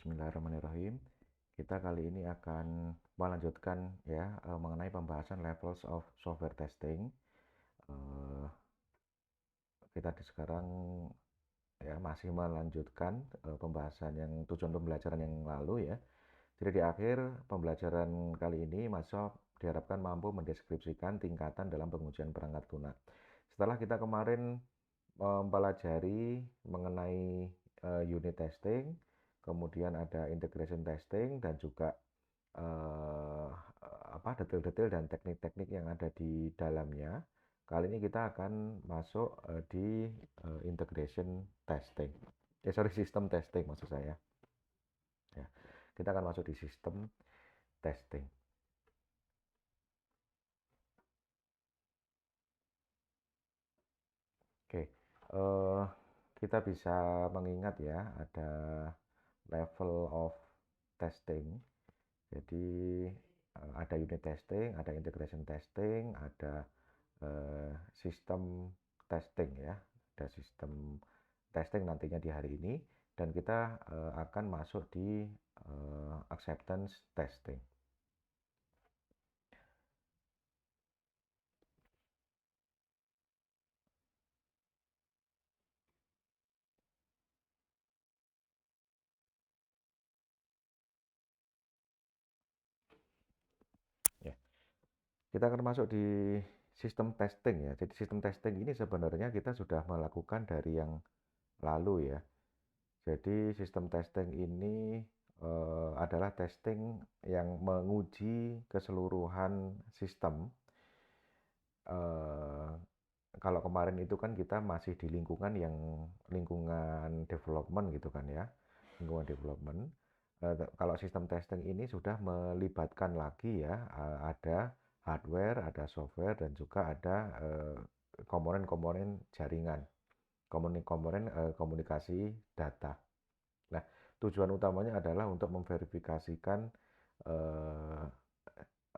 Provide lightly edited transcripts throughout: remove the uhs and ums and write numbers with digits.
Bismillahirrahmanirrahim. Kita kali ini akan melanjutkan ya mengenai pembahasan levels of software testing. Eh, kita sekarang ya masih melanjutkan pembahasan yang tujuan pembelajaran yang lalu ya. Jadi di akhir pembelajaran kali ini mahasiswa diharapkan mampu mendeskripsikan tingkatan dalam pengujian perangkat lunak. Setelah kita kemarin mempelajari mengenai unit testing, kemudian ada integration testing dan juga eh, detail-detail dan teknik-teknik yang ada di dalamnya. Kali ini kita akan masuk di integration testing. Sorry, sistem testing maksud saya. Ya, kita akan masuk di sistem testing. Oke, kita bisa mengingat ya ada level of testing. Jadi ada unit testing, ada integration testing, ada sistem testing ya, ada sistem testing nantinya di hari ini, dan kita akan masuk di acceptance testing. Ya, kita akan masuk di sistem testing ya. Jadi sistem testing ini sebenarnya kita sudah melakukan dari yang lalu ya. Jadi sistem testing ini adalah testing yang menguji keseluruhan sistem. Eh, Kalau kemarin itu kan kita masih di lingkungan development gitu kan ya, lingkungan development. Kalau sistem testing ini sudah melibatkan lagi ya, ada hardware, ada software, dan juga ada komponen-komponen jaringan, komponen-komponen komunikasi data. Nah, tujuan utamanya adalah untuk memverifikasikan eh,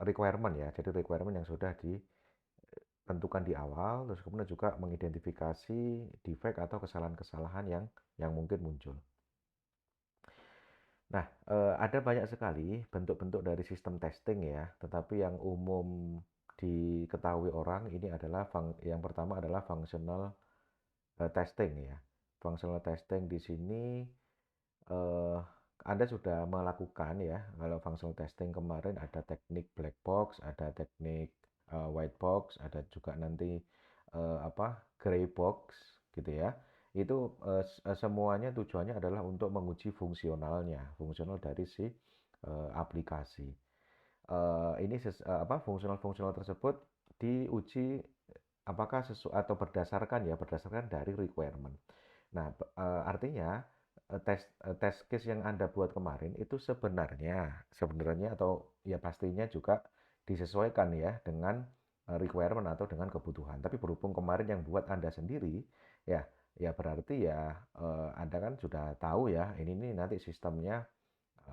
requirement ya, jadi requirement yang sudah ditentukan di awal, terus kemudian juga mengidentifikasi defect atau kesalahan-kesalahan yang mungkin muncul. Nah, ada banyak sekali bentuk-bentuk dari sistem testing ya, tetapi yang umum diketahui orang ini adalah yang pertama adalah functional testing ya. Functional testing di sini eh, Anda sudah melakukan ya, kalau functional testing kemarin ada teknik black box, ada teknik white box, ada juga nanti gray box gitu ya. Itu semuanya tujuannya adalah untuk menguji fungsional dari si aplikasi. Ini fungsional tersebut diuji apakah atau berdasarkan dari requirement. Nah, artinya test case yang Anda buat kemarin itu sebenarnya atau ya pastinya juga disesuaikan ya dengan requirement atau dengan kebutuhan. Tapi berhubung kemarin yang buat Anda sendiri, ya ya berarti ya Anda kan sudah tahu ya ini nih nanti sistemnya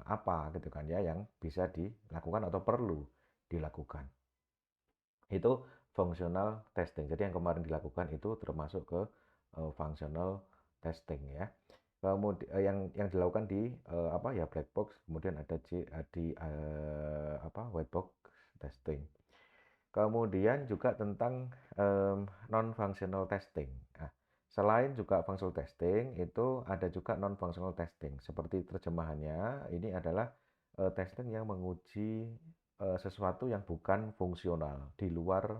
apa gitu kan ya yang bisa dilakukan atau perlu dilakukan. Itu functional testing. Jadi yang kemarin dilakukan itu termasuk ke functional testing ya. Kemudian yang dilakukan di black box, kemudian ada di white box testing. Kemudian juga tentang non functional testing. Nah, selain juga functional testing, itu ada juga non functional testing. Seperti terjemahannya, ini adalah testing yang menguji sesuatu yang bukan fungsional, di luar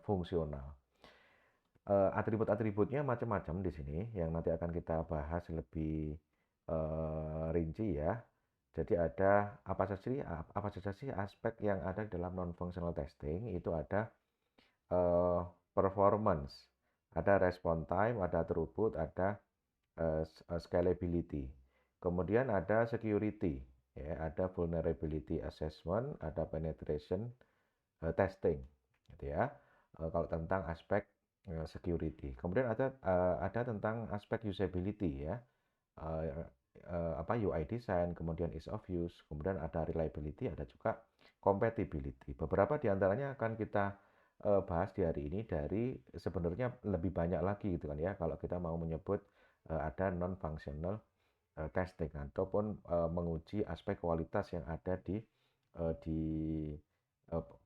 fungsional. Atribut-atributnya macam-macam di sini yang nanti akan kita bahas lebih rinci ya. Jadi ada apa saja sih aspek yang ada dalam non functional testing? Itu ada eh, performance, ada response time, ada throughput, ada scalability. Kemudian ada security, ya, ada vulnerability assessment, ada penetration testing, gitu ya. Kalau tentang aspek security. Kemudian ada tentang aspek usability ya. Uh, UI design, kemudian ease of use, kemudian ada reliability, ada juga compatibility. Beberapa diantaranya akan kita bahas di hari ini dari sebenarnya lebih banyak lagi gitu kan ya kalau kita mau menyebut ada non functional testing ataupun menguji aspek kualitas yang ada di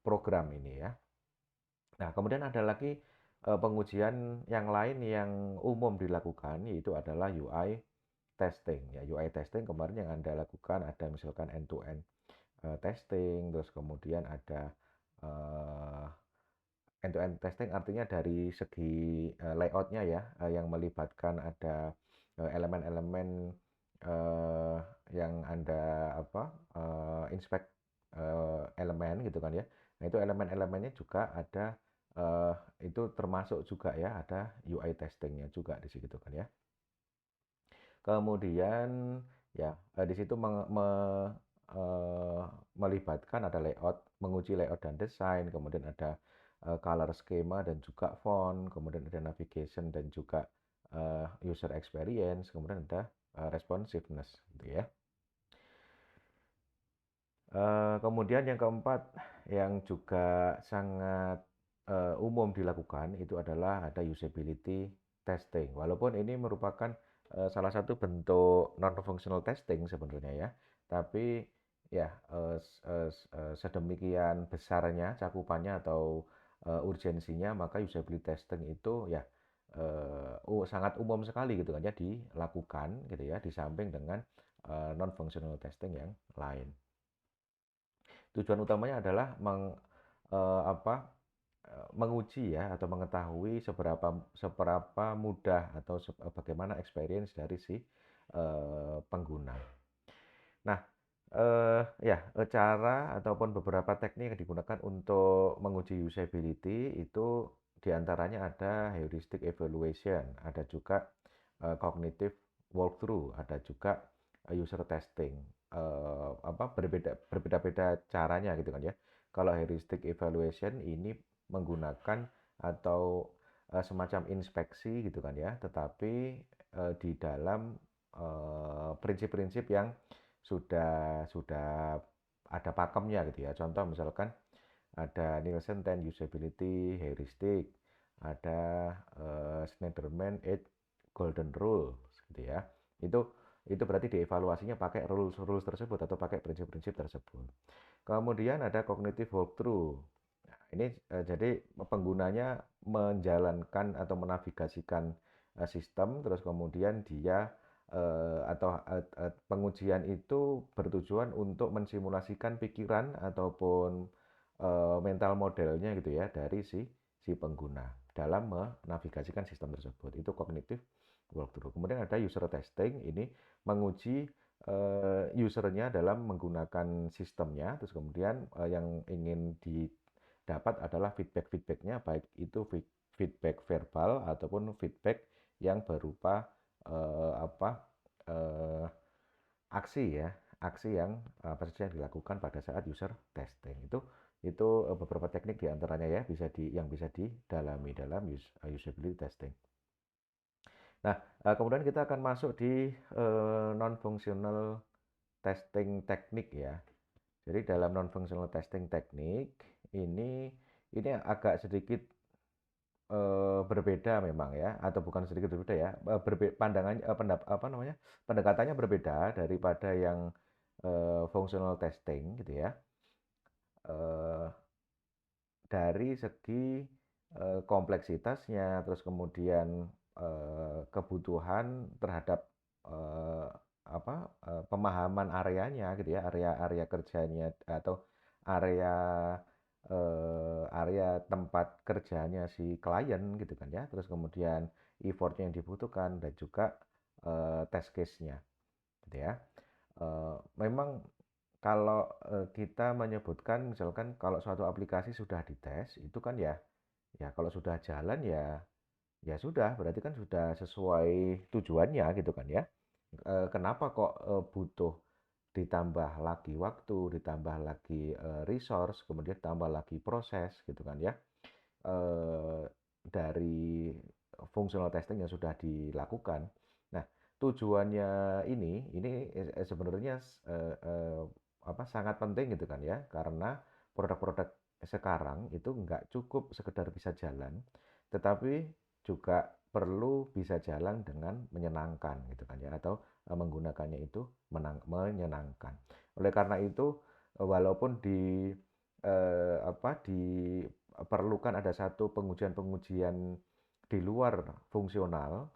program ini ya. Nah, kemudian ada lagi pengujian yang lain yang umum dilakukan yaitu adalah UI testing ya. UI testing kemarin yang Anda lakukan ada misalkan end to end testing, terus kemudian ada eh, end to end testing artinya dari segi layoutnya ya, yang melibatkan ada elemen-elemen yang Anda inspect elemen gitu kan ya. Nah, itu elemen-elemennya juga ada itu termasuk juga ya, ada UI testingnya juga di situ kan ya. Kemudian ya di situ eh, melibatkan ada layout, menguji layout dan desain, kemudian ada color schema dan juga font, kemudian ada navigation dan juga user experience, kemudian ada responsiveness gitu ya. Kemudian yang keempat yang juga sangat umum dilakukan itu adalah ada usability testing. Walaupun ini merupakan salah satu bentuk non-functional testing sebenarnya ya, tapi ya sedemikian besarnya cakupannya atau urgensinya, maka usability testing itu ya sangat umum sekali gitu kan ya dilakukan gitu ya, di samping dengan non-functional testing yang lain. Tujuan utamanya adalah menguji ya atau mengetahui seberapa mudah atau bagaimana experience dari si pengguna. Nah, ya, cara ataupun beberapa teknik yang digunakan untuk menguji usability itu diantaranya ada heuristic evaluation, ada juga cognitive walkthrough, ada juga user testing. Berbeda-beda caranya gitu kan ya. Kalau heuristic evaluation ini menggunakan atau semacam inspeksi gitu kan ya, tetapi di dalam prinsip-prinsip yang sudah ada pakemnya gitu ya. Contoh misalkan ada Nielsen 10 usability heuristic, ada Schneiderman 8 golden rule gitu ya. Itu itu berarti dievaluasinya pakai rules tersebut atau pakai prinsip-prinsip tersebut. Kemudian ada cognitive walkthrough. Nah, ini jadi penggunanya menjalankan atau menavigasikan sistem, terus kemudian dia pengujian itu bertujuan untuk mensimulasikan pikiran ataupun mental modelnya gitu ya dari si pengguna dalam menavigasikan sistem tersebut. Itu cognitive walkthrough. Kemudian ada user testing, ini menguji usernya dalam menggunakan sistemnya, terus kemudian yang ingin didapat adalah feedback-feedbacknya, baik itu feedback verbal ataupun feedback yang berupa apa aksi ya, aksi yang apa saja yang dilakukan pada saat user testing. Itu beberapa teknik diantaranya ya yang bisa didalami dalam usability testing. Nah, kemudian kita akan masuk di non-functional testing teknik ya. Jadi dalam non-functional testing teknik ini ini agak sedikit berbeda memang ya, atau bukan sedikit berbeda ya, pandangan apa namanya, pendekatannya berbeda daripada yang functional testing gitu ya. Eh, dari segi kompleksitasnya, terus kemudian kebutuhan terhadap eh, pemahaman areanya gitu ya, area-area kerjanya atau area area tempat kerjanya si klien gitu kan ya, terus kemudian effortnya yang dibutuhkan dan juga test case-nya gitu ya. Memang kalau kita menyebutkan misalkan kalau suatu aplikasi sudah dites itu kan ya ya kalau sudah jalan ya ya sudah berarti kan sudah sesuai tujuannya gitu kan ya. Kenapa kok butuh ditambah lagi waktu, ditambah lagi resource, kemudian tambah lagi proses gitu kan ya. eh, dari functional testing yang sudah dilakukan. Nah, tujuannya ini sebenarnya sangat penting gitu kan ya, karena produk-produk sekarang itu nggak cukup sekedar bisa jalan, tetapi juga perlu bisa jalan dengan menyenangkan gitu kan ya, atau menggunakannya itu menyenangkan. Oleh karena itu, walaupun diperlukan ada satu pengujian-pengujian di luar fungsional,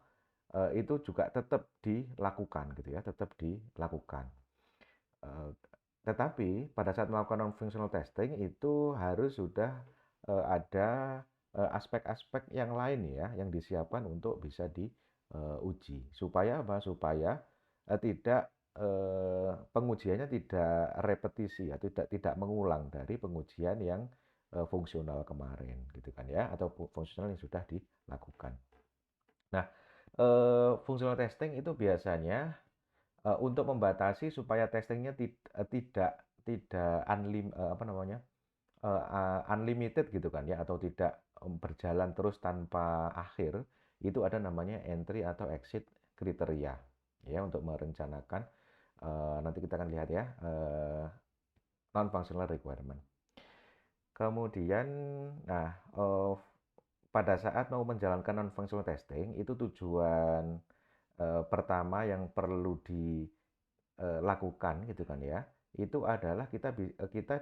itu juga tetap dilakukan gitu ya, tetap dilakukan. Eee, tetapi pada saat melakukan non functional testing itu harus sudah, ada, aspek-aspek yang lain ya, yang disiapkan untuk bisa diuji. Supaya apa? Supaya, tidak, pengujiannya tidak repetisi ya, tidak mengulang dari pengujian yang, fungsional kemarin gitu kan ya, atau fungsional yang sudah dilakukan. Nah, fungsional testing itu biasanya untuk membatasi supaya testingnya tidak apa namanya, unlimited gitu kan ya, atau tidak, berjalan terus tanpa akhir, itu ada namanya entry atau exit kriteria, ya, untuk merencanakan, nanti kita akan lihat ya, non-functional requirement. Kemudian, nah, pada saat mau menjalankan non-functional testing, itu tujuan, pertama yang perlu lakukan gitu kan ya, itu adalah kita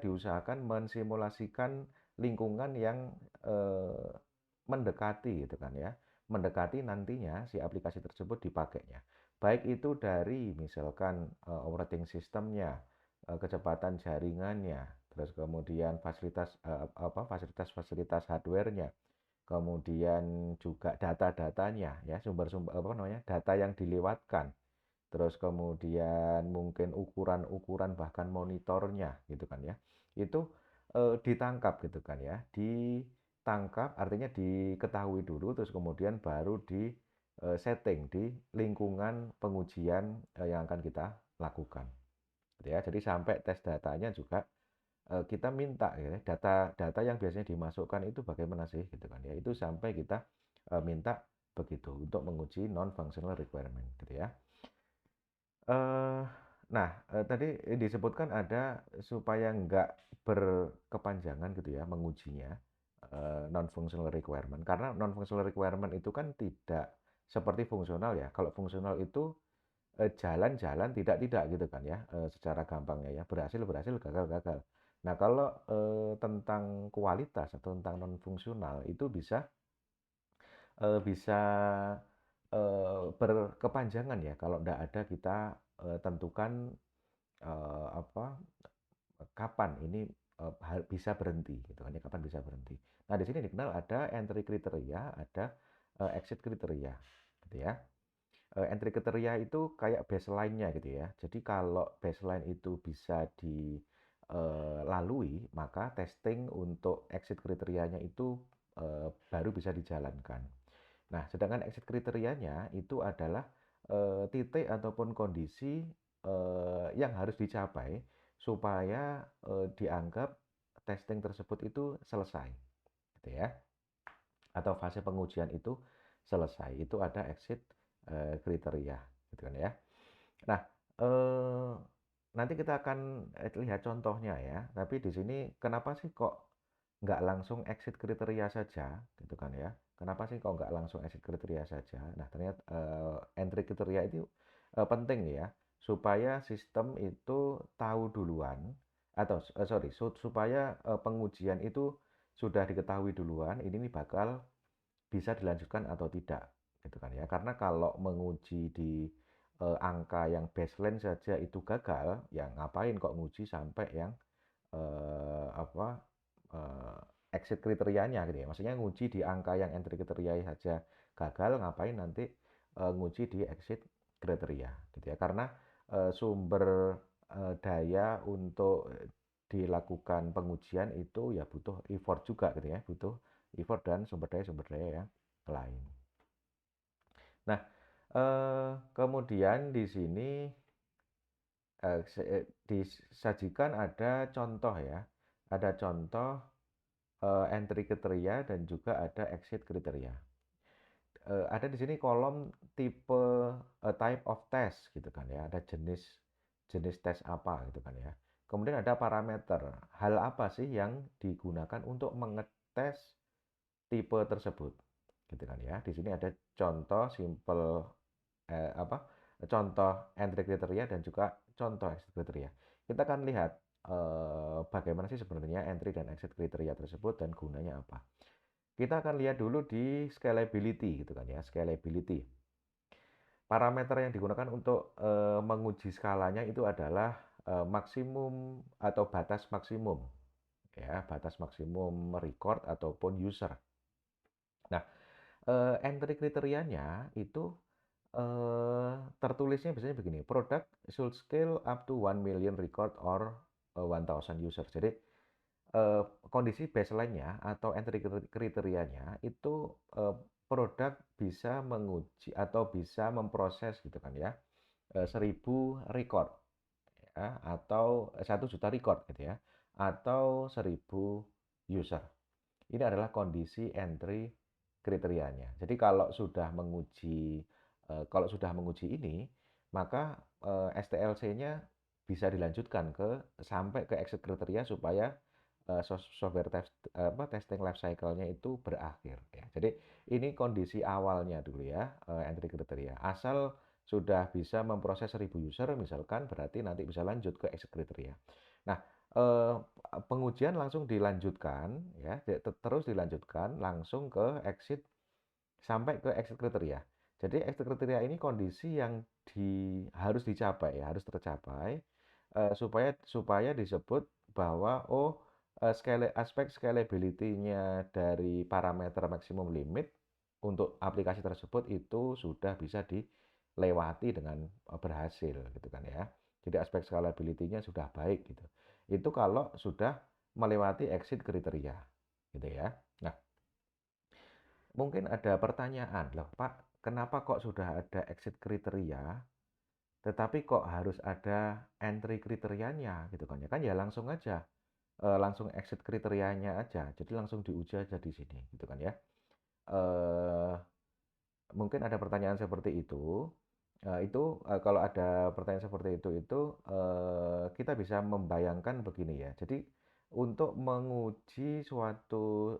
diusahakan mensimulasikan lingkungan yang, mendekati gitu kan ya, mendekati nantinya si aplikasi tersebut dipakainya. Baik itu dari misalkan, operating system-nya, kecepatan jaringannya, terus kemudian fasilitas-fasilitas hardware-nya, kemudian juga data-datanya ya, sumber-sumber apa namanya, data yang dilewatkan. Terus kemudian mungkin ukuran-ukuran bahkan monitornya gitu kan ya. Itu, ditangkap gitu kan ya. Ditangkap artinya diketahui dulu terus kemudian baru setting di lingkungan pengujian, yang akan kita lakukan gitu ya. Jadi sampai tes datanya juga, kita minta ya, data-data yang biasanya dimasukkan itu bagaimana sih gitu kan ya. Itu sampai kita, minta begitu untuk menguji non functional requirement gitu ya. Eee, nah, tadi disebutkan ada supaya nggak berkepanjangan gitu ya mengujinya, non-functional requirement. Karena non-functional requirement itu kan tidak seperti fungsional ya. Kalau fungsional itu, jalan-jalan, tidak-tidak gitu kan ya, secara gampangnya ya, berhasil-berhasil, gagal-gagal. Nah, kalau, tentang kualitas atau tentang non-fungsional itu bisa, berkepanjangan ya kalau ndak ada kita, tentukan, apa, kapan ini, bisa berhenti gitu kan ya, kapan bisa berhenti. Nah, di sini dikenal ada entry kriteria, ada, exit kriteria gitu ya. Entry kriteria itu kayak baseline-nya gitu ya. Jadi kalau baseline itu bisa dilalui, maka testing untuk exit kriterianya itu, baru bisa dijalankan. Nah, sedangkan exit kriterianya itu adalah, titik ataupun kondisi, yang harus dicapai supaya, dianggap testing tersebut itu selesai, gitu ya, atau fase pengujian itu selesai. Itu ada exit, kriteria, gitu kan ya. Nah, eee, nanti kita akan, lihat contohnya ya, tapi di sini kenapa sih kok nggak langsung exit kriteria saja, gitu kan ya. Kenapa sih kok nggak langsung exit kriteria saja? Nah, ternyata, entry kriteria itu, penting ya, supaya sistem itu tahu duluan atau sorry, supaya, pengujian itu sudah diketahui duluan, ini nih bakal bisa dilanjutkan atau tidak, gitu kan ya. Karena kalau menguji di, angka yang baseline saja itu gagal, ya ngapain kok nguji sampai yang, apa, exit kriterianya gitu ya. Maksudnya nguji di angka yang entry kriteria saja gagal, ngapain nanti, nguji di exit kriteria gitu ya. Karena, sumber, daya untuk dilakukan pengujian itu ya butuh effort juga gitu ya, butuh effort dan sumber daya yang lain. Nah, kemudian di sini, disajikan ada contoh ya, ada contoh, entry kriteria dan juga ada exit kriteria. Ada di sini kolom tipe, type of test gitu kan ya, ada jenis jenis tes apa gitu kan ya. Kemudian ada parameter, hal apa sih yang digunakan untuk mengetes tipe tersebut. gitu kan ya. Di sini ada contoh simple apa, contoh entry kriteria dan juga contoh exit kriteria. Kita akan lihat bagaimana sih sebenarnya entry dan exit kriteria tersebut dan gunanya apa. Kita akan lihat dulu di scalability gitu kan ya, scalability. Parameter yang digunakan untuk menguji skalanya itu adalah maksimum atau batas maksimum ya, batas maksimum record ataupun user. Nah, entry kriterianya itu tertulisnya biasanya begini, product should scale up to 1 million record or 1,000 user. Jadi kondisi baseline-nya atau entry kriterianya itu produk bisa menguji atau bisa memproses gitu kan ya 1.000 record ya, atau 1 juta record gitu ya, atau 1.000 user. Ini adalah kondisi entry kriterianya. Jadi kalau sudah menguji ini, maka STLC-nya bisa dilanjutkan sampai ke exit kriteria supaya software testing life cycle-nya itu berakhir ya. Jadi ini kondisi awalnya dulu ya, entry kriteria. Asal sudah bisa memproses 1.000 user misalkan, berarti nanti bisa lanjut ke exit kriteria. Nah, eh, pengujian langsung dilanjutkan ya, terus dilanjutkan langsung ke exit sampai ke exit kriteria. Jadi exit kriteria ini kondisi yang harus dicapai ya, harus tercapai supaya supaya disebut bahwa aspek scalability-nya dari parameter maksimum limit untuk aplikasi tersebut itu sudah bisa dilewati dengan berhasil gitu kan ya. Jadi aspek scalability-nya sudah baik gitu. Itu kalau sudah melewati exit kriteria gitu ya. Nah, mungkin ada pertanyaan, loh Pak, kenapa kok sudah ada exit kriteria, tetapi kok harus ada entry kriterianya gitu kan ya? Kan ya langsung aja, langsung exit kriterianya aja, jadi langsung diuji aja di sini gitu kan ya. Eh, Mungkin ada pertanyaan seperti itu. Kalau ada pertanyaan seperti itu kita bisa membayangkan begini ya. Jadi untuk menguji suatu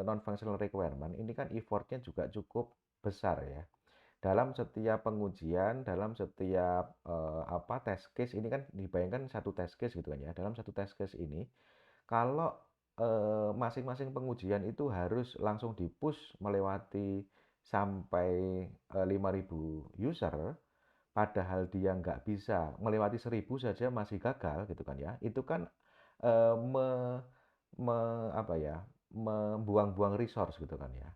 non-functional requirement ini kan effortnya juga cukup besar ya. Dalam setiap pengujian, dalam setiap test case ini kan dibayangkan satu test case gitu kan ya. Dalam satu test case ini kalau masing-masing pengujian itu harus langsung di-push melewati sampai 5.000 user, padahal dia nggak bisa melewati 1.000 saja masih gagal gitu kan ya. Itu kan eh, me, apa ya, membuang-buang resource gitu kan ya.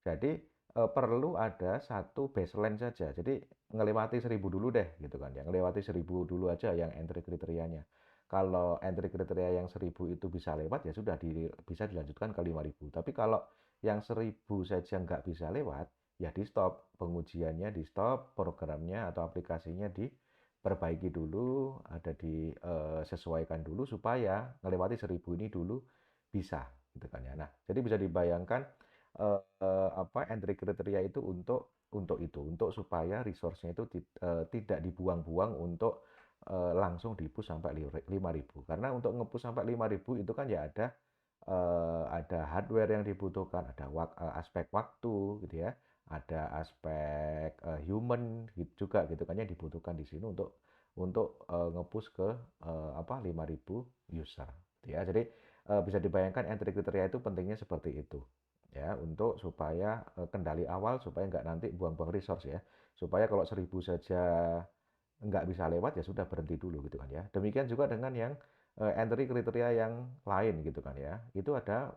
Jadi perlu ada satu baseline saja. Jadi ngelewati 1.000 dulu deh gitu kan ya. Ngelewati 1.000 dulu aja yang entry kriterianya. Kalau entry kriteria yang 1.000 itu bisa lewat ya sudah bisa dilanjutkan ke 5.000. Tapi kalau yang 1.000 saja nggak bisa lewat, ya di stop pengujiannya, di stop programnya atau aplikasinya diperbaiki dulu, ada disesuaikan dulu supaya ngelewati 1.000 ini dulu bisa gitu kan ya. Nah, jadi bisa dibayangkan entry kriteria itu untuk supaya resource-nya itu tidak dibuang-buang untuk langsung di-push sampai 5.000. Karena untuk nge-push sampai 5.000 itu kan ya ada hardware yang dibutuhkan, ada aspek waktu gitu ya, ada aspek human gitu juga gitu kan yang dibutuhkan di sini untuk nge-push ke 5.000 user gitu ya. Jadi bisa dibayangkan entry kriteria itu pentingnya seperti itu ya, untuk supaya kendali awal supaya nggak nanti buang-buang resource ya, supaya kalau 1.000 saja nggak bisa lewat ya sudah berhenti dulu gitu kan ya. Demikian juga dengan yang entry kriteria yang lain gitu kan ya, itu ada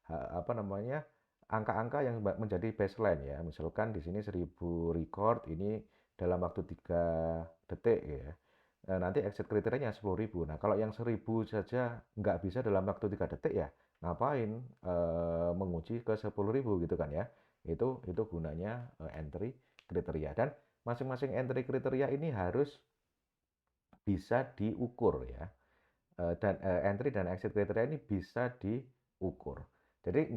apa namanya, angka-angka yang menjadi baseline ya, misalkan di sini 1.000 record ini dalam waktu 3 detik ya. Nanti exit kriterianya 10.000. Nah, kalau yang 1.000 saja nggak bisa dalam waktu 3 detik ya, ngapain menguji ke 10.000 gitu kan ya. Itu gunanya entry kriteria. Dan masing-masing entry kriteria ini harus bisa diukur ya. Dan entry dan exit kriteria ini bisa diukur. Jadi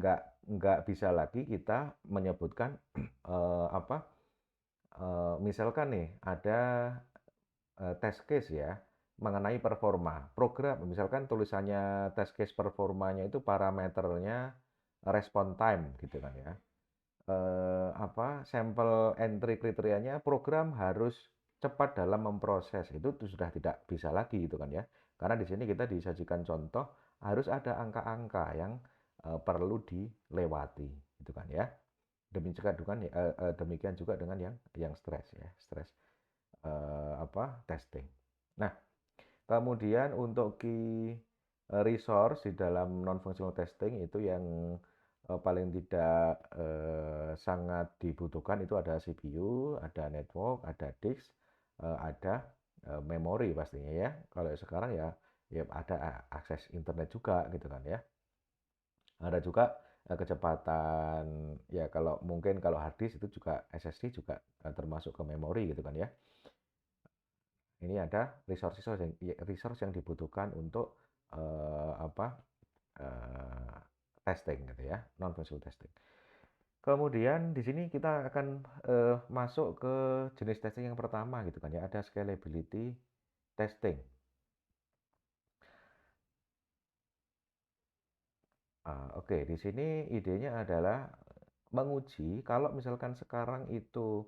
nggak bisa lagi kita menyebutkan apa misalkan nih ada test case ya mengenai performa program, misalkan tulisannya test case performanya itu parameternya respon time gitu kan ya. sampel entry kriterianya program harus cepat dalam memproses, itu tuh sudah tidak bisa lagi gitu kan ya. Karena di sini kita disajikan contoh harus ada angka-angka yang perlu dilewati gitu kan ya. Demikian juga dengan yang stres ya, stres testing. Nah, kemudian untuk key resource di dalam non-functional testing itu yang paling tidak sangat dibutuhkan itu ada CPU, ada network, ada disk, ada memori pastinya ya. Kalau sekarang ya ada akses internet juga gitu kan ya. Ada juga kecepatan ya kalau mungkin kalau hard disk itu juga SSD juga termasuk ke memori gitu kan ya. Ini ada resource yang dibutuhkan untuk eh, apa eh, testing gitu ya, non functional testing. Kemudian di sini kita akan masuk ke jenis testing yang pertama gitu kan ya, ada scalability testing. Oke, di sini idenya adalah menguji kalau misalkan sekarang itu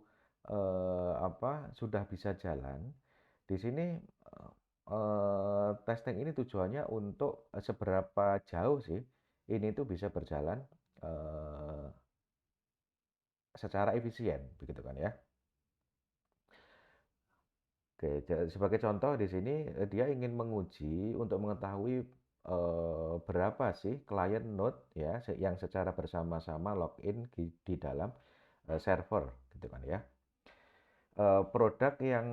sudah bisa jalan. Di sini testing ini tujuannya untuk seberapa jauh sih ini tuh bisa berjalan eh, secara efisien, begitu kan ya. Oke, sebagai contoh di sini dia ingin menguji untuk mengetahui berapa sih klien node ya yang secara bersama-sama login di dalam server, gitu kan ya. Produk yang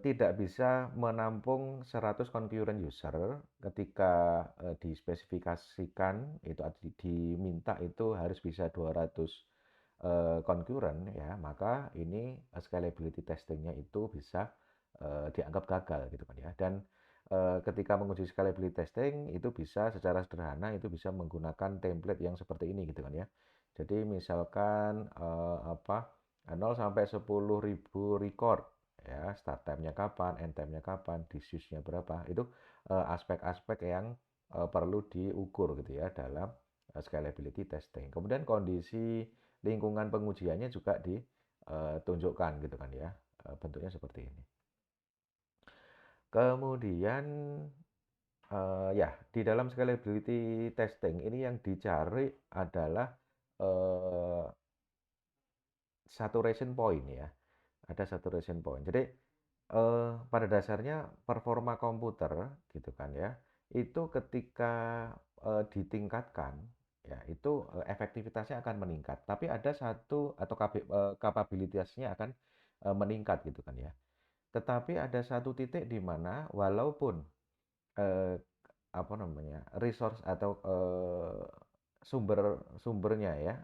tidak bisa menampung 100 concurrent user ketika dispesifikasikan itu diminta itu harus bisa 200 concurrent ya, maka ini scalability testingnya itu bisa dianggap gagal gitu kan ya. Dan ketika menguji scalability testing itu bisa secara sederhana itu bisa menggunakan template yang seperti ini gitu kan ya. Jadi misalkan 0 sampai 10.000 record ya, start time-nya kapan, end time-nya kapan, disusnya berapa, itu aspek-aspek yang perlu diukur gitu ya dalam scalability testing. Kemudian kondisi lingkungan pengujiannya juga ditunjukkan gitu kan ya, bentuknya seperti ini. Kemudian ya di dalam scalability testing ini yang dicari adalah eh, saturation point ya. Ada saturation point. Jadi pada dasarnya performa komputer gitu kan ya, itu ketika ditingkatkan ya itu efektivitasnya akan meningkat. Tapi ada satu atau kapabilitasnya akan meningkat gitu kan ya. Tetapi ada satu titik di mana walaupun eh, resource atau sumbernya ya,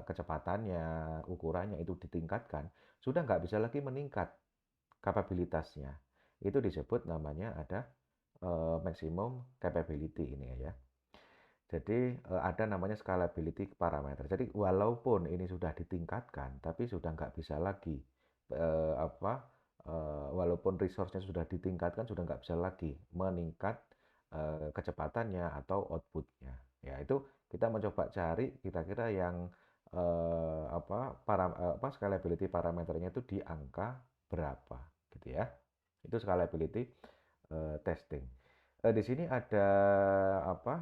kecepatannya, ukurannya itu ditingkatkan, sudah nggak bisa lagi meningkat kapabilitasnya. Itu disebut namanya ada maximum capability ini ya. Jadi ada namanya scalability parameter. Jadi walaupun ini sudah ditingkatkan, tapi sudah nggak bisa lagi eh, apa walaupun resource-nya sudah ditingkatkan, sudah nggak bisa lagi meningkat kecepatannya atau outputnya. Ya itu kita mencoba cari kira-kira yang scalability parameternya itu di angka berapa, gitu ya. Itu scalability testing. Di sini ada apa?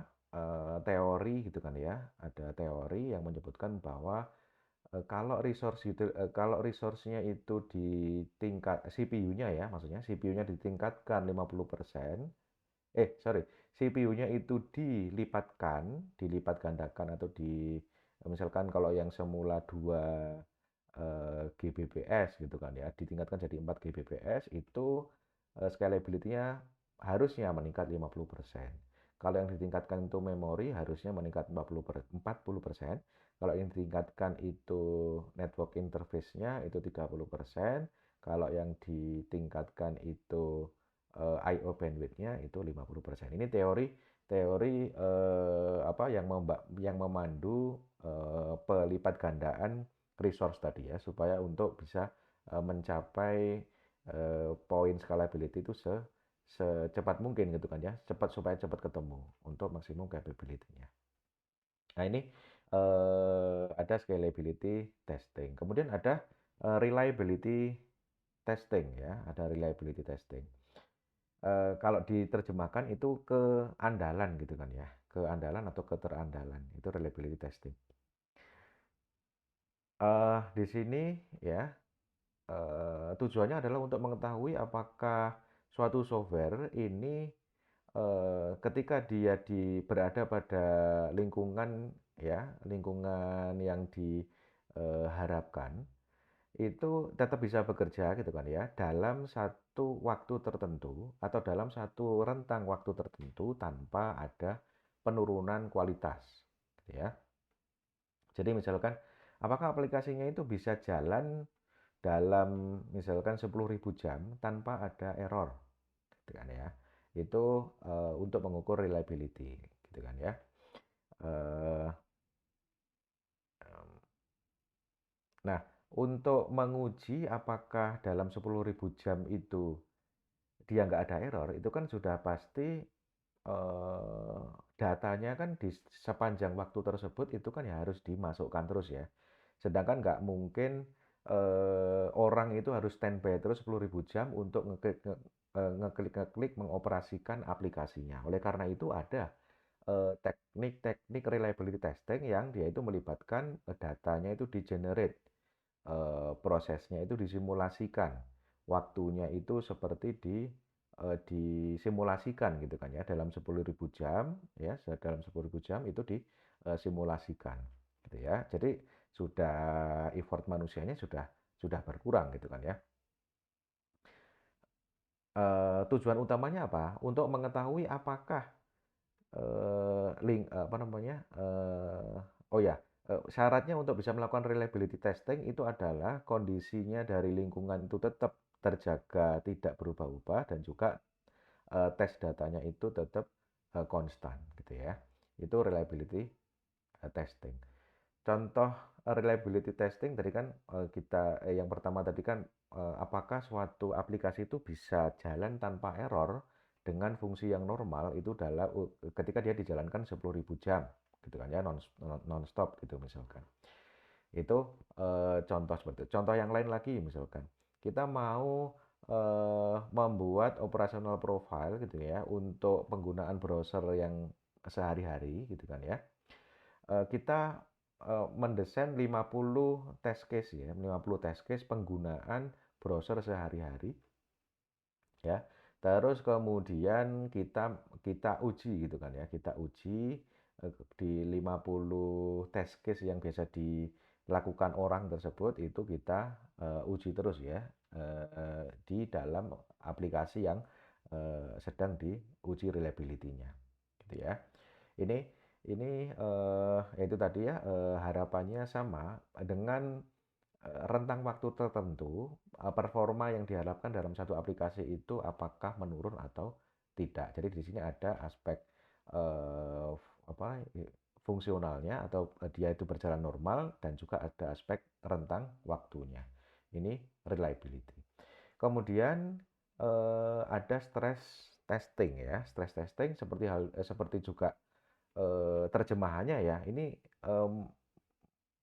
Teori gitu kan ya. Ada teori yang menyebutkan bahwa kalau resource-nya itu di tingkat CPU-nya ya, maksudnya CPU-nya ditingkatkan 50%, CPU-nya itu dilipat gandakan atau misalkan kalau yang semula 2 Gbps gitu kan ya, ditingkatkan jadi 4 Gbps itu scalability-nya harusnya meningkat 50%. Kalau yang ditingkatkan itu memori harusnya meningkat 40%. Kalau yang ditingkatkan itu network interface-nya itu 30%. Kalau yang ditingkatkan itu I/O bandwidth-nya itu 50%. Ini teori teori yang memandu pelipat gandaan resource tadi ya, supaya untuk bisa mencapai poin scalability itu secepat mungkin gitu kan ya, supaya cepat ketemu untuk maksimum capability-nya. Nah ini ada scalability testing, kemudian ada reliability testing ya, ada reliability testing. Kalau diterjemahkan itu keandalan gitu kan ya, keandalan atau keterandalan, itu reliability testing. Di sini ya, tujuannya adalah untuk mengetahui apakah suatu software ini, ketika dia berada pada lingkungan ya, lingkungan yang diharapkan, itu tetap bisa bekerja gitu kan ya, dalam satu waktu tertentu atau dalam satu rentang waktu tertentu tanpa ada penurunan kualitas, gitu ya. Jadi misalkan, apakah aplikasinya itu bisa jalan dalam misalkan 10.000 jam tanpa ada error, gitu kan ya. Itu untuk mengukur reliability, gitu kan ya. Eh, nah, untuk menguji apakah dalam 10.000 jam itu dia nggak ada error, itu kan sudah pasti eh, datanya kan di sepanjang waktu tersebut itu kan ya harus dimasukkan terus ya. Sedangkan nggak mungkin orang itu harus standby terus 10.000 jam untuk ngeklik mengoperasikan aplikasinya. Oleh karena itu ada teknik-teknik reliability testing yang dia itu melibatkan datanya itu di-generate, prosesnya itu disimulasikan, waktunya itu seperti disimulasikan gitu kan ya, dalam 10.000 jam ya, dalam 10.000 jam itu disimulasikan gitu ya. Jadi sudah effort manusianya sudah berkurang gitu kan ya. Tujuan utamanya apa? Untuk mengetahui apakah apa namanya, oh ya, syaratnya untuk bisa melakukan reliability testing itu adalah kondisinya dari lingkungan itu tetap terjaga, tidak berubah-ubah, dan juga tes datanya itu tetap konstan gitu ya. Itu reliability testing. Contoh reliability testing tadi kan, yang pertama tadi kan, apakah suatu aplikasi itu bisa jalan tanpa error dengan fungsi yang normal itu dalam ketika dia dijalankan 10.000 jam gitu kan ya, non-stop gitu misalkan. Itu contoh seperti itu. Contoh yang lain lagi misalkan kita mau membuat operational profile gitu ya untuk penggunaan browser yang sehari-hari gitu kan ya. Kita mendesain 50 test case ya, 50 test case penggunaan browser sehari-hari ya. Terus kemudian kita kita uji gitu kan ya, kita uji di 50 test case yang biasa dilakukan orang tersebut itu kita uji terus ya, di dalam aplikasi yang sedang diuji reliability-nya gitu ya. Ini itu tadi ya, harapannya sama dengan rentang waktu tertentu, performa yang diharapkan dalam satu aplikasi itu apakah menurun atau tidak. Jadi di sini ada aspek eh, apa fungsionalnya atau dia itu berjalan normal, dan juga ada aspek rentang waktunya. Ini reliability. Kemudian ada stress testing ya. Stress testing seperti juga terjemahannya ya. Ini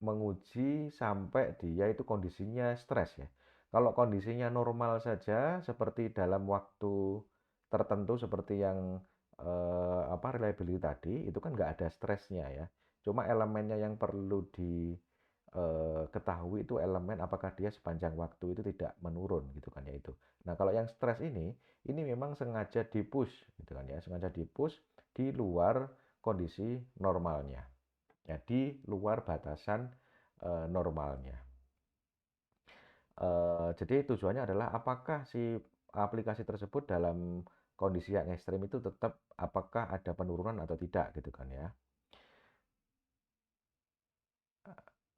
menguji sampai dia itu kondisinya stres ya. Kalau kondisinya normal saja seperti dalam waktu tertentu seperti yang reliability tadi, itu kan nggak ada stresnya ya. Cuma elemennya yang perlu diketahui itu elemen apakah dia sepanjang waktu itu tidak menurun gitu kan ya itu. Nah, kalau yang stres ini memang sengaja di-push gitu kan ya, sengaja di-push di luar kondisi normalnya. Ya, di luar batasan normalnya. Jadi tujuannya adalah apakah si aplikasi tersebut dalam kondisi yang ekstrim itu tetap apakah ada penurunan atau tidak gitu kan ya.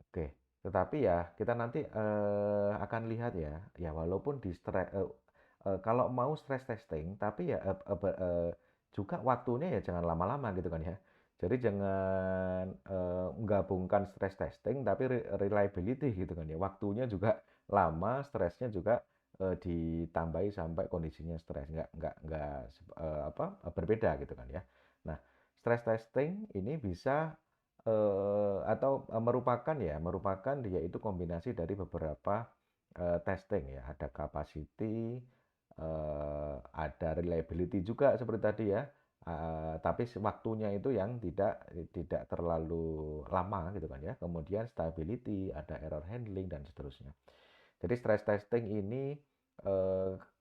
Oke, tetapi ya kita nanti akan lihat ya, ya walaupun kalau mau stress testing, tapi ya juga waktunya ya jangan lama-lama gitu kan ya. Jadi jangan menggabungkan stress testing tapi reliability gitu kan ya. Waktunya juga lama, stresnya juga ditambahi sampai kondisinya stres, nggak berbeda gitu kan ya. Nah, stress testing ini bisa atau merupakan dia itu kombinasi dari beberapa testing ya. Ada capacity, ada reliability juga seperti tadi ya. Tapi waktunya itu yang tidak tidak terlalu lama gitu kan ya. Kemudian stability, ada error handling dan seterusnya. Jadi stress testing ini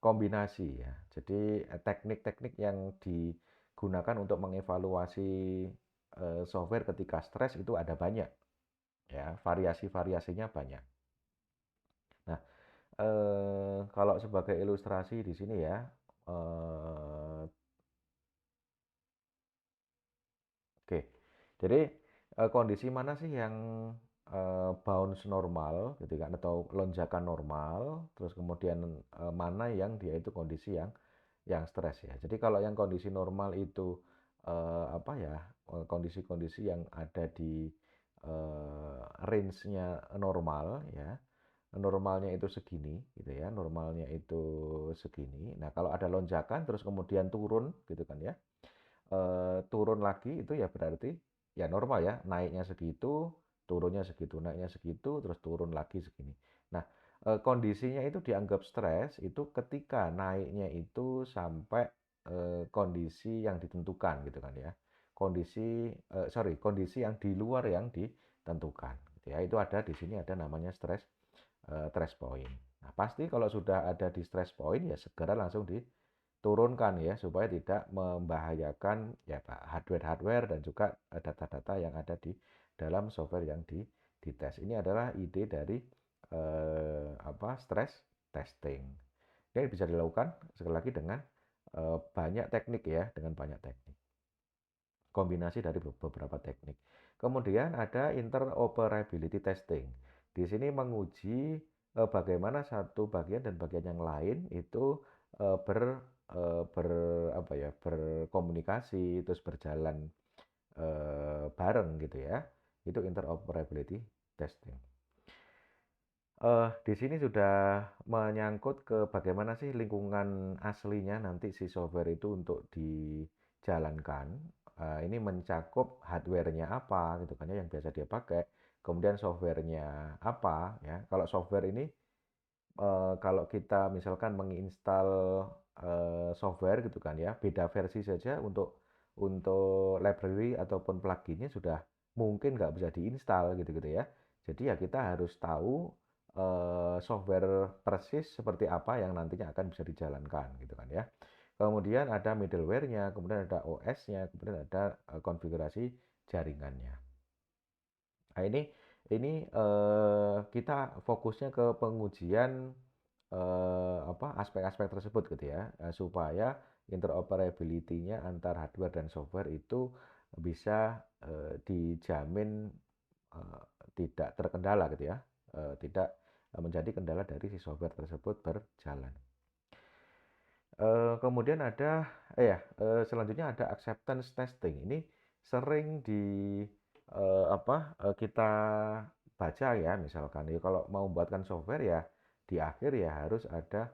kombinasi ya. Jadi teknik-teknik yang digunakan untuk mengevaluasi software ketika stres itu ada banyak ya, variasi-variasinya banyak. Nah, kalau sebagai ilustrasi di sini ya, oke. Jadi kondisi mana sih yang bounce normal gitu kan atau lonjakan normal, terus kemudian mana yang dia itu kondisi yang stres ya. Jadi kalau yang kondisi normal itu apa ya, kondisi-kondisi yang ada di range-nya normal ya. Normalnya itu segini gitu ya, normalnya itu segini. Nah, kalau ada lonjakan terus kemudian turun gitu kan ya. Turun lagi itu ya berarti ya normal ya, naiknya segitu, turunnya segitu, naiknya segitu, terus turun lagi segini. Nah, kondisinya itu dianggap stres itu ketika naiknya itu sampai kondisi yang ditentukan gitu kan ya. Kondisi yang di luar yang ditentukan gitu ya. Itu ada di sini ada namanya stress point. Nah, pasti kalau sudah ada di stress point ya segera langsung diturunkan ya supaya tidak membahayakan ya Pak hardware-hardware dan juga data-data yang ada di dalam software yang dites. Ini adalah ide dari stress testing. Ini bisa dilakukan sekali lagi dengan banyak teknik ya, dengan banyak teknik. Kombinasi dari beberapa teknik. Kemudian ada interoperability testing. Di sini menguji bagaimana satu bagian dan bagian yang lain itu eh, ber, ber apa ya berkomunikasi terus berjalan bareng gitu ya. Itu interoperability testing. Di sini sudah menyangkut ke bagaimana sih lingkungan aslinya nanti si software itu untuk dijalankan. Ini mencakup hardware-nya apa gitu kan ya yang biasa dia pakai, kemudian software-nya apa ya. Kalau software ini kalau kita misalkan menginstal software gitu kan ya, beda versi saja untuk library ataupun pluginnya sudah mungkin nggak bisa diinstal gitu-gitu ya. Jadi ya kita harus tahu software persis seperti apa yang nantinya akan bisa dijalankan gitu kan ya. Kemudian ada middleware-nya, kemudian ada OS-nya, kemudian ada konfigurasi jaringannya. Nah, ini kita fokusnya ke pengujian aspek-aspek tersebut gitu ya, supaya interoperability-nya antar hardware dan software itu bisa dijamin eh, tidak terkendala gitu ya, tidak menjadi kendala dari si software tersebut berjalan. Kemudian ada selanjutnya ada acceptance testing. Ini sering kita baca ya misalkan ya kalau mau membuatkan software ya di akhir ya harus ada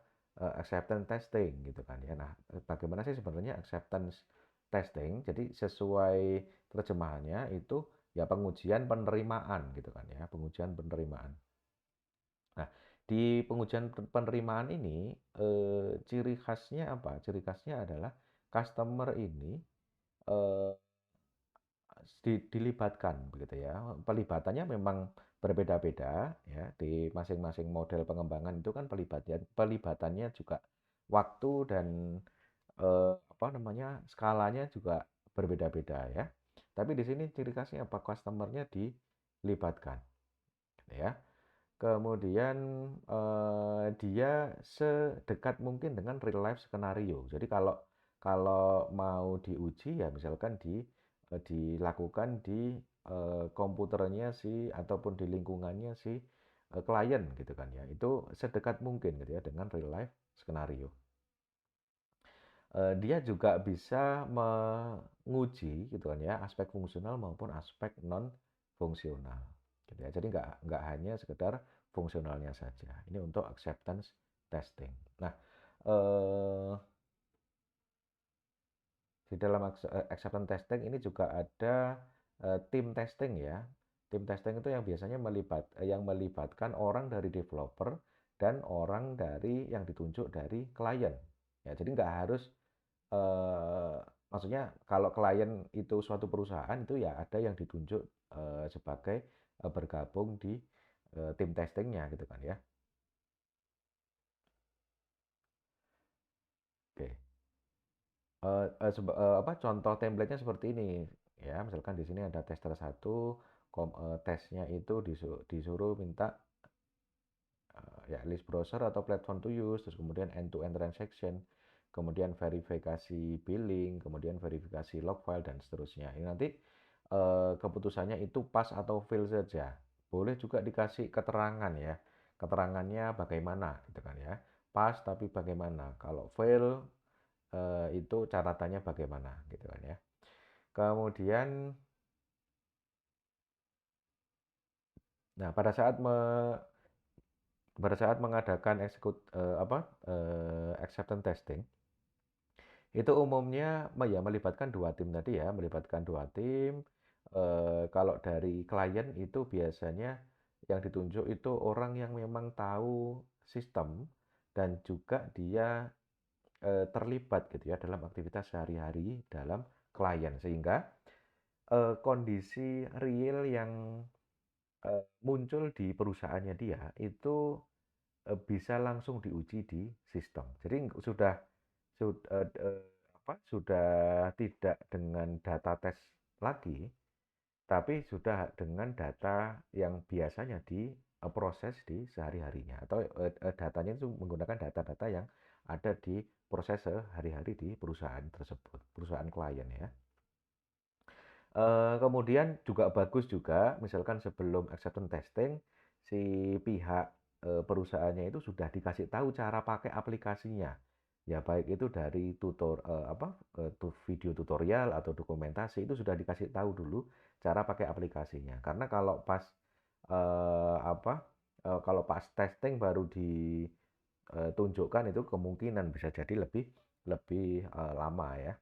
acceptance testing gitu kan ya. Nah, bagaimana sih sebenarnya acceptance testing? Jadi sesuai terjemahannya itu ya pengujian penerimaan gitu kan ya, pengujian penerimaan. Nah, di pengujian penerimaan ini, ciri khasnya apa? Ciri khasnya adalah customer ini eh, dilibatkan begitu ya. Pelibatannya memang berbeda-beda ya di masing-masing model pengembangan itu kan pelibatannya juga waktu dan skalanya juga berbeda-beda ya. Tapi di sini ciri khasnya apa? Customernya dilibatkan, gitu ya. Kemudian dia sedekat mungkin dengan real life skenario. Jadi kalau kalau mau diuji ya misalkan dilakukan di komputernya si ataupun di lingkungannya si klien gitu kan ya. Itu sedekat mungkin gitu ya dengan real life skenario. Dia juga bisa menguji gitu kan ya aspek fungsional maupun aspek non fungsional gitu ya. Jadi nggak hanya sekedar fungsionalnya saja. Ini untuk acceptance testing. Nah, eh, di dalam acceptance testing ini juga ada tim testing ya. Tim testing itu yang biasanya yang melibatkan orang dari developer dan orang dari yang ditunjuk dari klien. Ya, jadi nggak harus maksudnya kalau klien itu suatu perusahaan itu ya ada yang ditunjuk sebagai bergabung di tim testingnya gitu kan ya. Oke. Apa, contoh template-nya seperti ini ya, misalkan di sini ada tester satu, tesnya itu disuruh minta ya list browser atau platform to use, terus kemudian end to end transaction, kemudian verifikasi billing, kemudian verifikasi log file dan seterusnya. Ini nanti keputusannya itu pas atau fail saja. Boleh juga dikasih keterangan ya. Keterangannya bagaimana gitu kan ya. Pas tapi bagaimana. Kalau fail itu catatannya bagaimana gitu kan ya. Kemudian nah pada saat mengadakan acceptance testing itu umumnya ya melibatkan dua tim tadi ya, melibatkan dua tim. Kalau dari klien itu biasanya yang ditunjuk itu orang yang memang tahu sistem dan juga dia terlibat gitu ya dalam aktivitas sehari-hari dalam klien sehingga kondisi real yang muncul di perusahaannya dia itu bisa langsung diuji di sistem. Jadi sudah tidak dengan data tes lagi, tapi sudah dengan data yang biasanya diproses di sehari-harinya atau datanya itu menggunakan data-data yang ada di proses sehari-hari di perusahaan tersebut, perusahaan klien ya. Kemudian juga bagus juga, misalkan sebelum acceptance testing, si pihak perusahaannya itu sudah dikasih tahu cara pakai aplikasinya. Ya baik itu dari video tutorial atau dokumentasi itu sudah dikasih tahu dulu cara pakai aplikasinya. Karena kalau pas kalau pas testing baru ditunjukkan itu kemungkinan bisa jadi lebih lebih lama ya.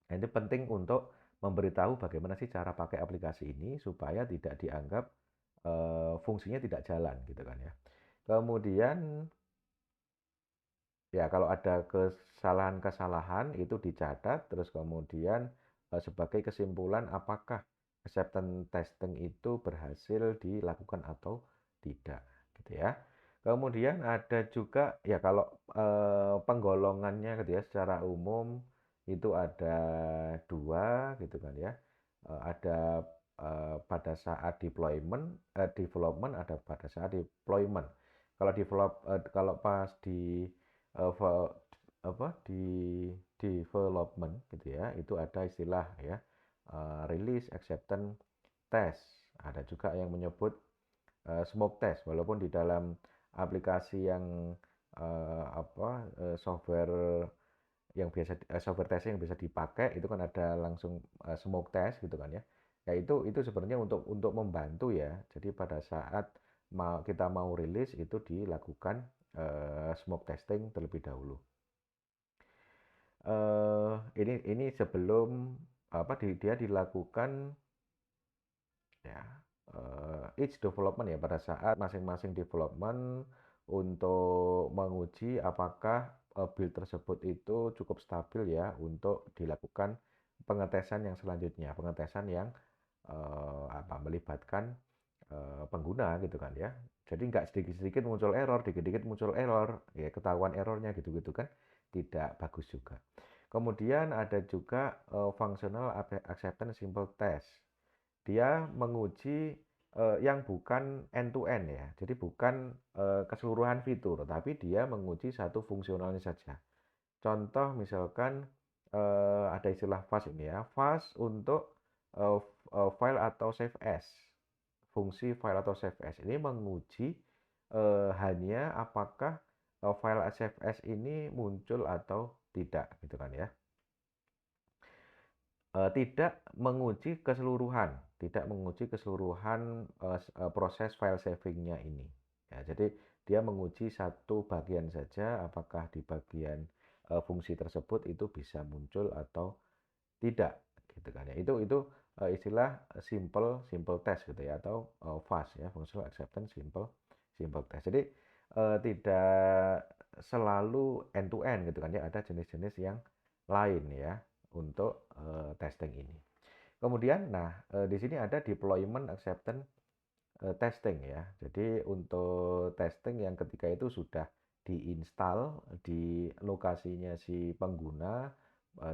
Nah, ini penting untuk memberitahu bagaimana sih cara pakai aplikasi ini supaya tidak dianggap fungsinya tidak jalan gitu kan ya. Kemudian ya kalau ada kesalahan-kesalahan itu dicatat terus kemudian sebagai kesimpulan apakah acceptance testing itu berhasil dilakukan atau tidak gitu ya. Kemudian ada juga ya kalau penggolongannya gitu ya secara umum itu ada dua gitu kan ya. Ada pada saat development ada pada saat deployment. Kalau pas di eh, vo- di development gitu ya, itu ada istilah ya release acceptance test. Ada juga yang menyebut smoke test walaupun di dalam aplikasi yang software software testing yang bisa dipakai itu kan ada langsung smoke test gitu kan ya. Ya itu sebenarnya untuk membantu ya. Jadi pada saat kita mau rilis itu dilakukan smoke testing terlebih dahulu. Ini sebelum dia dilakukan ya each development ya pada saat masing-masing development untuk menguji apakah build tersebut itu cukup stabil ya untuk dilakukan pengetesan yang selanjutnya, pengetesan yang melibatkan pengguna gitu kan ya. Jadi nggak sedikit-sedikit muncul error, dikit-dikit muncul error, ya ketahuan errornya gitu-gitu kan tidak bagus juga. Kemudian ada juga functional acceptance simple test. Dia menguji yang bukan end to end ya. Jadi bukan keseluruhan fitur, tapi dia menguji satu fungsionalnya saja. Contoh misalkan ada istilah fast ini ya, fast untuk file atau save as. Fungsi file atau save as ini menguji hanya apakah file save as ini muncul atau tidak gitu kan ya. Tidak menguji keseluruhan proses file savingnya ini. Ya, jadi dia menguji satu bagian saja, apakah di bagian fungsi tersebut itu bisa muncul atau tidak, gitu kan ya. Itu istilah simple simple test gitu ya atau FAST ya, functional acceptance simple simple test. Jadi tidak selalu end to end gitu kan ya, ada jenis-jenis yang lain ya untuk testing ini. Kemudian, nah di sini ada deployment acceptance testing ya. Jadi untuk testing yang ketika itu sudah diinstal di lokasinya si pengguna,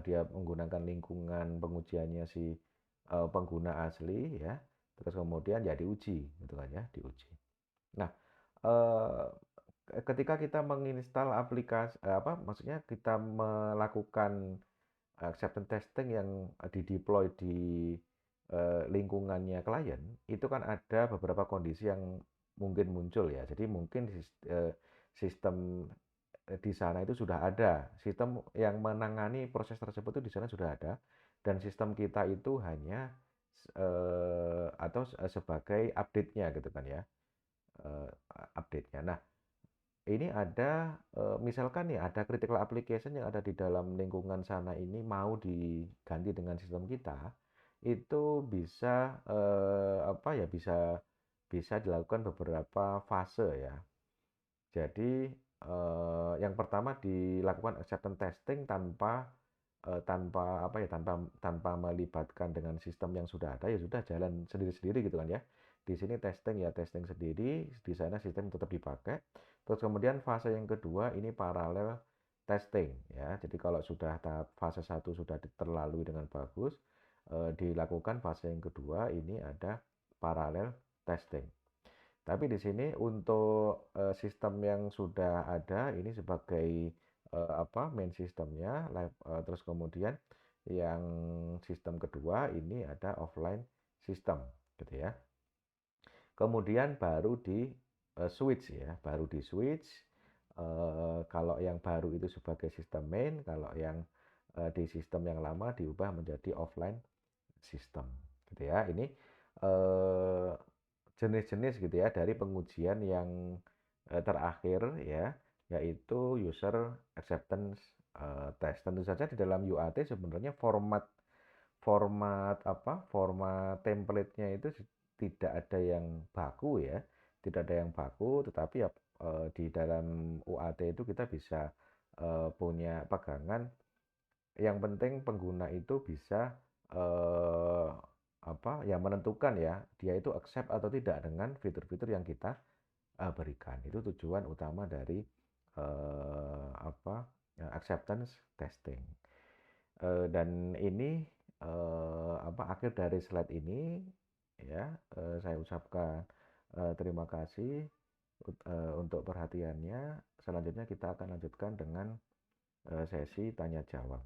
dia menggunakan lingkungan pengujiannya si pengguna asli ya. Terus kemudian ya diuji gitu kan ya, diuji. Nah, eh, ketika kita menginstal aplikasi apa maksudnya kita melakukan acceptance testing yang dideploy di lingkungannya klien, itu kan ada beberapa kondisi yang mungkin muncul ya. Jadi mungkin sistem di sana itu sudah ada, sistem yang menangani proses tersebut itu di sana sudah ada, dan sistem kita itu hanya atau sebagai update-nya gitu kan ya, eh, update-nya. Nah, ini ada misalkan nih ada critical application yang ada di dalam lingkungan sana ini mau diganti dengan sistem kita, itu bisa apa ya bisa bisa dilakukan beberapa fase ya. Jadi yang pertama dilakukan acceptance testing tanpa tanpa apa ya tanpa tanpa melibatkan dengan sistem yang sudah ada, ya sudah jalan sendiri-sendiri gitu kan ya. Di sini testing ya testing sendiri, di sana sistem tetap dipakai. Terus kemudian fase yang kedua ini paralel testing ya. Jadi kalau sudah tahap fase satu sudah terlalui dengan bagus, dilakukan fase yang kedua ini ada paralel testing. Tapi di sini untuk sistem yang sudah ada ini sebagai apa main sistemnya, terus kemudian yang sistem kedua ini ada offline system gitu ya. Kemudian baru di switch ya, baru di switch. Kalau yang baru itu sebagai sistem main, kalau yang di sistem yang lama diubah menjadi offline system gitu ya. Ini eh, jenis-jenis gitu ya dari pengujian yang terakhir ya, yaitu user acceptance test. Tentu saja di dalam UAT sebenarnya format format apa format template-nya itu tidak ada yang baku ya, tidak ada yang baku, tetapi ya di dalam UAT itu kita bisa punya pegangan. Yang penting pengguna itu bisa eh, apa ya menentukan ya dia itu accept atau tidak dengan fitur-fitur yang kita berikan. Itu tujuan utama dari apa acceptance testing. Dan ini apa akhir dari slide ini ya, saya ucapkan terima kasih untuk perhatiannya. Selanjutnya kita akan lanjutkan dengan sesi tanya jawab.